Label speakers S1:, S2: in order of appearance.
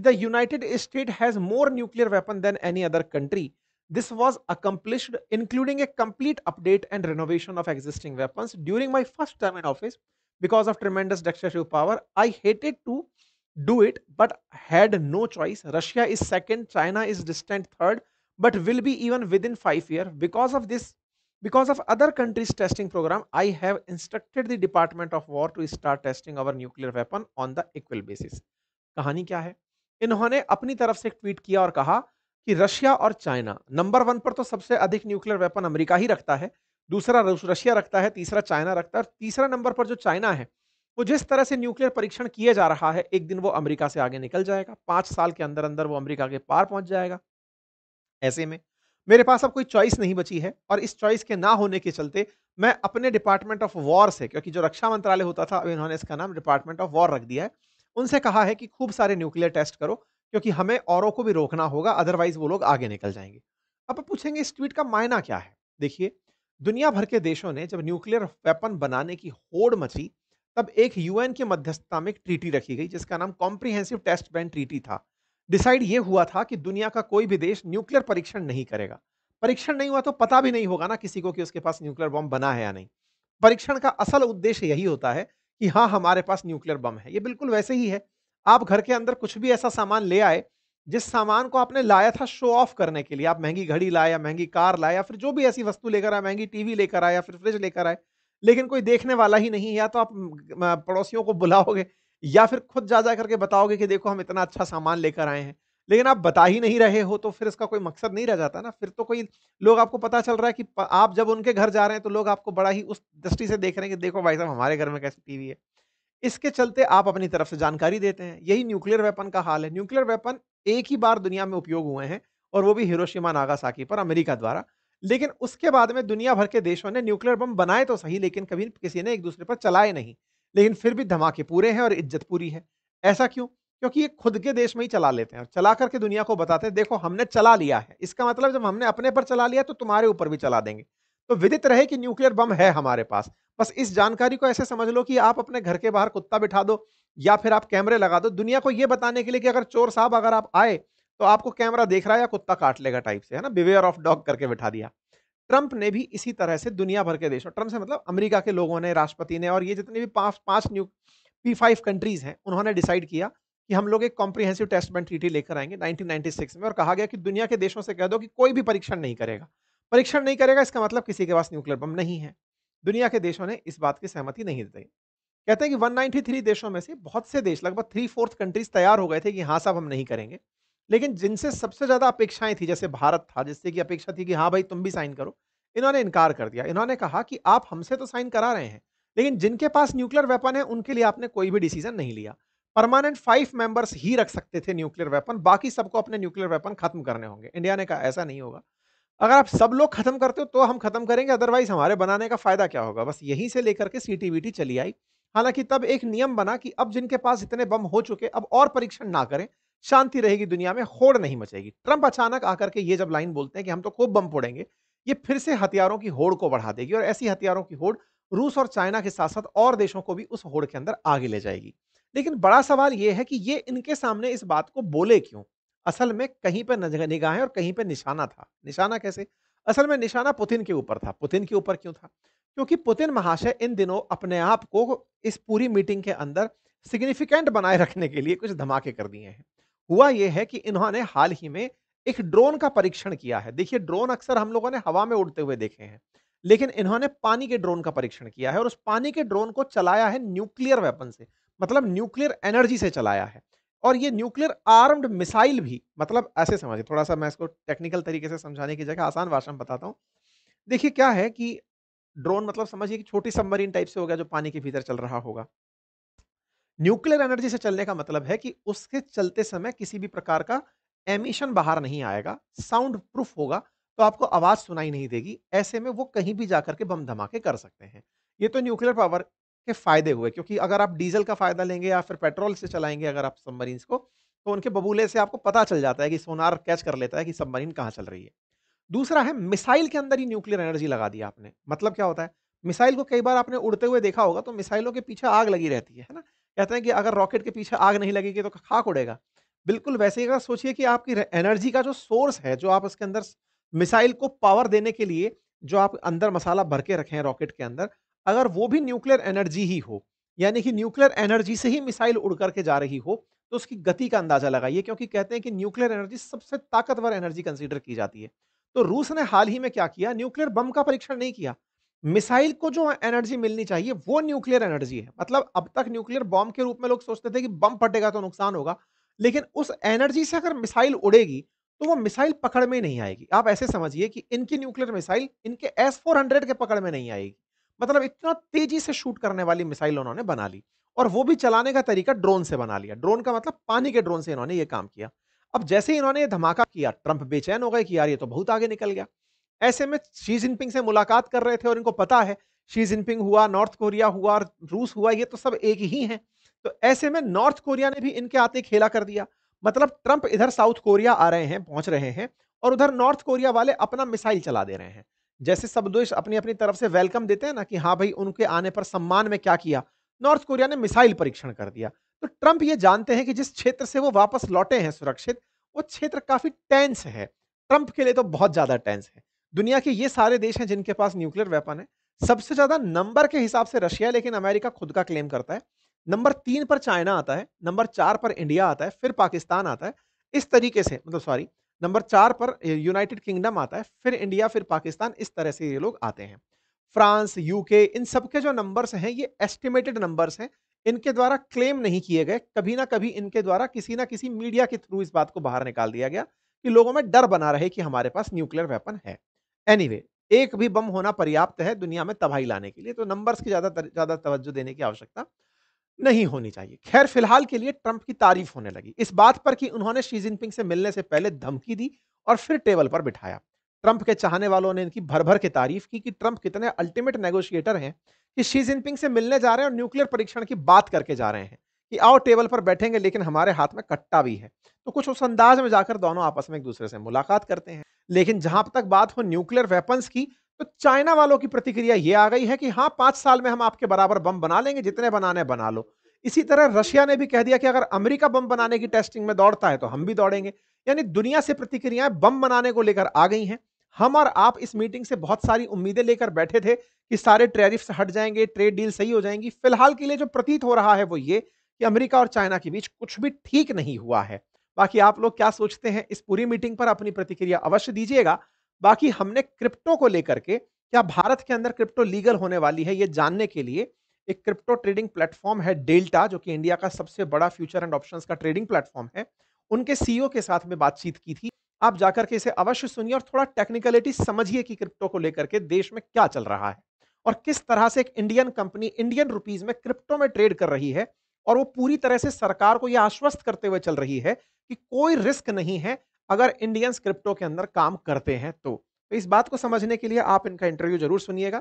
S1: The United State has more nuclear weapon than any other country. This was accomplished including a complete update and renovation of existing weapons during my first term in office because of tremendous dictatorship power. I hated to do it but had no choice. Russia is second, China is distant third, but will be even within 5 years. Because of this, because of other countries testing program, I have instructed the Department of War to start testing our nuclear weapon on the equal basis. कहानी क्या है? इन्होंने अपनी तरफ से एक tweet किया और कहा कि रशिया और चाइना नंबर 1 पर तो सबसे अधिक न्यूक्लियर वेपन अमेरिका ही रखता है, दूसरा रशिया रखता है, तीसरा चाइना रखता है और तीसरा नंबर पर जो चाइना है, वो जिस तरह से न्यूक्लियर परीक्षण किए जा रहा है, एक दिन वो अमेरिका से आगे निकल जाएगा। 5 साल के अंदर-अंदर वो अमेरिका के पार पहुँच जाएगा। ऐसे में मेरे पास अब कोई चॉइस नहीं बची है और इस चॉइस के ना होने के चलते मैं अपने डिपार्टमेंट ऑफ वॉर से, क्योंकि जो रक्षा मंत्रालय होता था अब इन्होंने इसका नाम डिपार्टमेंट ऑफ वॉर रख दिया है, उनसे कहा है कि खूब सारे न्यूक्लियर टेस्ट करो क्योंकि हमें औरों को भी रोकना होगा, अदरवाइज वो लोग आगे निकल जाएंगे। अब आप पूछेंगे इस ट्वीट का मायना क्या है? देखिए, दुनिया भर के देशों ने जब न्यूक्लियर वेपन बनाने की होड़ मची, तब एक यूएन की मध्यस्थता में एक ट्रीटी रखी गई जिसका नाम कॉम्प्रिहेंसिव टेस्ट बैन ट्रीटी था। डिसाइड ये हुआ था कि दुनिया का कोई भी देश न्यूक्लियर परीक्षण नहीं करेगा। परीक्षण नहीं हुआ तो पता भी नहीं होगा ना किसी को कि उसके पास न्यूक्लियर बम बना है या नहीं। परीक्षण का असल उद्देश्य यही होता है कि हाँ, हमारे पास न्यूक्लियर बम है। ये बिल्कुल वैसे ही है, आप घर के अंदर कुछ भी ऐसा सामान ले आए, जिस सामान को आपने लाया था शो ऑफ करने के लिए, आप महँगी घड़ी लाए या महँगी कार लाए या फिर जो भी ऐसी वस्तु लेकर आए, महँगी टीवी लेकर आए या फिर फ्रिज लेकर आए, लेकिन कोई देखने वाला ही नहीं है, या तो आप पड़ोसियों को बुलाओगे या फिर खुद जा करके बताओगे कि देखो हम इतना अच्छा सामान लेकर आए हैं। लेकिन आप बता ही नहीं रहे हो तो फिर इसका कोई मकसद नहीं रह जाता ना। फिर तो कोई लोग, आपको पता चल रहा है कि आप जब उनके घर जा रहे हैं तो लोग आपको बड़ा ही उस दृष्टि से देख रहे हैं कि देखो भाई साहब हमारे घर में कैसी टीवी है। इसके चलते आप अपनी तरफ से जानकारी देते हैं। यही न्यूक्लियर वेपन का हाल है। न्यूक्लियर वेपन एक ही बार दुनिया में उपयोग हुए हैं और वो भी हिरोशिमा नागासाकी पर अमेरिका द्वारा। लेकिन उसके बाद में दुनिया भर के देशों ने न्यूक्लियर बम बनाए तो सही, लेकिन कभी किसी ने एक दूसरे पर चलाए नहीं। लेकिन फिर भी धमाके पूरे हैं और इज्जत पूरी है। ऐसा क्यों? क्योंकि ये खुद के देश में ही चला लेते हैं और चला करके दुनिया को बताते हैं देखो हमने चला लिया है। इसका मतलब जब हमने अपने पर चला लिया तो तुम्हारे ऊपर भी चला देंगे। तो विदित रहे कि न्यूक्लियर बम है हमारे पास। बस इस जानकारी को ऐसे समझ लो कि आप अपने घर के बाहर कुत्ता बिठा दो या फिर आप कैमरे लगा दो दुनिया को ये बताने के लिए कि अगर चोर साहब अगर आप आए तो आपको कैमरा देख रहा है या कुत्ता काट लेगा टाइप से, है ना? बिवेयर ऑफ डॉग करके बिठा दिया। ट्रंप ने भी इसी तरह से दुनिया भर के देशों, ट्रंप से मतलब अमेरिका के लोगों ने, राष्ट्रपति ने और ये जितने भी पांच न्यू P5 कंट्रीज हैं, उन्होंने डिसाइड किया कि हम लोग एक कॉम्प्रिहेंसिव टेस्ट बैंड ट्रीटी लेकर आएंगे 1996 में और कहा गया कि दुनिया के देशों से कह दो कि कोई भी परीक्षण नहीं करेगा। परीक्षण नहीं करेगा इसका मतलब किसी के पास न्यूक्लियर बम नहीं है। दुनिया के देशों ने इस बात की सहमति नहीं दी। कहते हैं कि 193 देशों में से बहुत से देश, लगभग 3/4 कंट्रीज तैयार हो गए थे कि हाँ साहब हम नहीं करेंगे। लेकिन जिनसे सबसे ज्यादा अपेक्षाएं थी, जैसे भारत था जिससे कि अपेक्षा थी कि हाँ भाई तुम भी साइन करो, इन्होंने इनकार कर दिया। इन्होंने कहा कि आप हमसे तो साइन करा रहे हैं, लेकिन जिनके पास न्यूक्लियर वेपन है उनके लिए आपने कोई भी डिसीजन नहीं लिया। परमानेंट 5 मेंबर्स ही रख सकते थे न्यूक्लियर वेपन, बाकी सबको अपने न्यूक्लियर वेपन खत्म करने होंगे। इंडिया ने कहा ऐसा नहीं होगा। अगर आप सब लोग खत्म करते हो तो हम खत्म करेंगे, अदरवाइज हमारे बनाने का फायदा क्या होगा? बस यहीं से लेकर के सीटीबीटी चली आई। हालांकि तब एक नियम बना कि अब जिनके पास इतने बम हो चुके अब और परीक्षण ना करें, शांति रहेगी दुनिया में, होड़ नहीं मचेगी। ट्रंप अचानक आकर के ये जब लाइन बोलते हैं कि हम तो खूब बम फोड़ेंगे, ये फिर से हथियारों की होड़ को बढ़ा देगी और ऐसी हथियारों की होड़ रूस और चाइना के साथ साथ और देशों को भी उस होड़ के अंदर आगे ले जाएगी। लेकिन बड़ा सवाल यह है कि ये इनके सामने इस बात को बोले क्यों? असल में कहीं पे निगाहें और कहीं पे निशाना था। निशाना कैसे? असल में निशाना पुतिन के ऊपर था। पुतिन के ऊपर क्यों था? क्योंकि पुतिन महाशय इन दिनों अपने आप को इस पूरी मीटिंग के अंदर सिग्निफिकेंट बनाए रखने के लिए कुछ धमाके कर दिए हैं। हुआ यह है कि इन्होंने हाल ही में एक ड्रोन का परीक्षण किया है। देखिए, ड्रोन अक्सर हम लोगों ने हवा में उड़ते हुए देखे हैं, लेकिन इन्होंने पानी के ड्रोन का परीक्षण किया है और उस पानी के ड्रोन को चलाया है न्यूक्लियर वेपन से, मतलब न्यूक्लियर एनर्जी से चलाया है। और ये न्यूक्लियर आर्म्ड मिसाइल भी, मतलब ऐसे समझिए, थोड़ा-सा मैं इसको टेक्निकल तरीके से समझाने की जगह आसान भाषा में बताता हूँ। देखिए क्या है कि ड्रोन मतलब समझिए कि छोटी सबमरीन टाइप से हो गया जो पानी के भीतर चल रहा होगा। न्यूक्लियर एनर्जी से चलने का मतलब है कि उसके चलते समय किसी भी प्रकार का एमिशन बाहर नहीं आएगा, साउंड प्रूफ होगा, तो आपको आवाज सुनाई नहीं देगी। ऐसे में वो कहीं भी जाकर के बम धमाके कर सकते हैं। ये तो न्यूक्लियर पावर के फायदे हुए, क्योंकि अगर आप डीजल का फायदा लेंगे या फिर पेट्रोल से चलाएंगे अगर आप सबमरीन्स को, तो उनके बबूले से आपको पता चल जाता है कि सोनार कैच कर लेता है कि सबमरीन कहाँ चल रही है। दूसरा है, मिसाइल के अंदर ही न्यूक्लियर एनर्जी लगा दिया आपने। मतलब क्या होता है? मिसाइल को कई बार आपने उड़ते हुए देखा होगा, तो मिसाइलों के पीछे आग लगी रहती है ना? कहते हैं कि अगर रॉकेट के पीछे आग नहीं लगेगी तो खाक उड़ेगा। बिल्कुल वैसे ही अगर सोचिए कि आपकी एनर्जी का जो सोर्स है, जो आप उसके अंदर मिसाइल को पावर देने के लिए जो आप अंदर मसाला भर के रखे हैं रॉकेट के अंदर, अगर वो भी न्यूक्लियर एनर्जी ही हो, यानी कि न्यूक्लियर एनर्जी से ही मिसाइल उड़ करके जा रही हो, तो उसकी गति का अंदाजा लगाइए, क्योंकि कहते हैं कि न्यूक्लियर एनर्जी सबसे ताकतवर एनर्जी कंसीडर की जाती है। तो रूस ने हाल ही में क्या किया, न्यूक्लियर बम का परीक्षण नहीं किया। मिसाइल को जो एनर्जी मिलनी चाहिए वो न्यूक्लियर एनर्जी है। मतलब अब तक न्यूक्लियर बॉम्ब के रूप में लोग सोचते थे कि बम फटेगा तो नुकसान होगा, लेकिन उस एनर्जी से अगर मिसाइल उड़ेगी, तो वो मिसाइल पकड़ में नहीं आएगी। आप ऐसे समझिए कि इनकी न्यूक्लियर मिसाइल इनके एस-400 के पकड़ में नहीं आएगी। मतलब इतना तेज़ी से शूट करने वाली मिसाइल उन्होंने बना ली और वो भी चलाने का तरीका ड्रोन से बना लिया। ड्रोन का मतलब पानी के ड्रोन से इन्होंने ये काम किया। अब जैसे ही इन्होंने ये धमाका किया, ट्रंप बेचैन हो गए कि यार ये तो बहुत आगे निकल गया। ऐसे में शी जिनपिंग से मुलाकात कर रहे थे और इनको पता है, शी जिनपिंग हुआ, नॉर्थ कोरिया हुआ और रूस हुआ, ये तो सब एक ही हैं। तो ऐसे में नॉर्थ कोरिया ने भी इनके आते खेला कर दिया। मतलब ट्रंप इधर साउथ कोरिया आ रहे हैं, पहुँच रहे हैं और उधर नॉर्थ कोरिया वाले अपना मिसाइल चला दे रहे हैं। जैसे सब देश अपनी-अपनी तरफ से वेलकम देते हैं ना कि हाँ भाई, उनके आने पर सम्मान में क्या किया, नॉर्थ कोरिया ने मिसाइल परीक्षण कर दिया। तो ट्रंप ये जानते हैं कि जिस क्षेत्र से वो वापस लौटे हैं सुरक्षित, वो क्षेत्र काफ़ी टेंस है। ट्रंप के लिए तो बहुत ज़्यादा टेंस है। दुनिया के ये सारे देश हैं जिनके पास न्यूक्लियर वेपन है। सबसे ज़्यादा नंबर के हिसाब से रशिया है, लेकिन अमेरिका खुद का क्लेम करता है। नंबर 3 पर चाइना आता है, नंबर 4 पर इंडिया आता है, फिर पाकिस्तान आता है। इस तरीके से मतलब सॉरी, नंबर 4 पर यूनाइटेड किंगडम आता है, फिर इंडिया, फिर पाकिस्तान, इस तरह से ये लोग आते हैं। फ्रांस, यूके, इन सब के जो नंबर्स हैं ये एस्टिमेटेड नंबर्स हैं। इनके द्वारा क्लेम नहीं किए गए। कभी ना कभी इनके द्वारा किसी ना किसी मीडिया के थ्रू इस बात को बाहर निकाल दिया गया कि लोगों में डर बना रहे कि हमारे पास न्यूक्लियर वेपन है। एनीवे, एक भी बम होना पर्याप्त है दुनिया में तबाही लाने के लिए, तो नंबर्स की ज़्यादा तवज्जो देने की आवश्यकता नहीं होनी चाहिए। खैर फिलहाल के लिए ट्रंप की तारीफ होने लगी, इस बात पर कि उन्होंने शी जिनपिंग से मिलने से पहले धमकी दी और फिर टेबल पर बिठाया। ट्रंप के चाहने वालों ने इनकी भर-भर के तारीफ की कि ट्रंप कितने अल्टीमेट नेगोशिएटर हैं कि शी जिनपिंग से मिलने जा रहे हैं और न्यूक्लियर परीक्षण की बात करके जा रहे हैं कि आओ टेबल पर बैठेंगे, लेकिन हमारे हाथ में कट्टा भी है। तो कुछ उस अंदाज में जाकर दोनों आपस में एक-दूसरे से मुलाकात करते हैं। लेकिन जहां तक बात हो न्यूक्लियर वेपन्स की, तो चाइना वालों की प्रतिक्रिया ये आ गई है कि हाँ, 5 साल में हम आपके बराबर बम बना लेंगे, जितने बनाने बना लो। इसी तरह रशिया ने भी कह दिया कि अगर अमेरिका बम बनाने की टेस्टिंग में दौड़ता है, तो हम भी दौड़ेंगे। यानी दुनिया से प्रतिक्रियाएं बम बनाने को लेकर आ गई हैं। हम और आप इस मीटिंग से बहुत सारी उम्मीदें लेकर बैठे थे कि सारे टैरिफ्स हट जाएंगे, ट्रेड डील सही हो जाएंगी। फिलहाल के लिए जो प्रतीत हो रहा है वो ये कि अमेरिका और चाइना के बीच कुछ भी ठीक नहीं हुआ है। बाकी आप लोग क्या सोचते हैं इस पूरी मीटिंग पर, अपनी प्रतिक्रिया अवश्य दीजिएगा। बाकी हमने क्रिप्टो को लेकर के, क्या भारत के अंदर क्रिप्टो लीगल होने वाली है, ये जानने के लिए एक क्रिप्टो ट्रेडिंग प्लेटफॉर्म है डेल्टा, जो कि इंडिया का सबसे बड़ा फ्यूचर एंड ऑप्शंस का ट्रेडिंग प्लेटफॉर्म है। उनके सीईओ के साथ में बातचीत की थी। आप जाकर के इसे अवश्य सुनिए और थोड़ा टेक्निकलिटी समझिए कि क्रिप्टो को लेकर के देश में क्या चल रहा है और किस तरह से एक इंडियन कंपनी इंडियन रुपीस में क्रिप्टो में ट्रेड कर रही है और वो पूरी तरह से सरकार को यह आश्वस्त करते हुए चल रही है कि कोई रिस्क नहीं है अगर इंडियंस क्रिप्टो के अंदर काम करते हैं तो इस बात को समझने के लिए आप इनका इंटरव्यू जरूर सुनिएगा।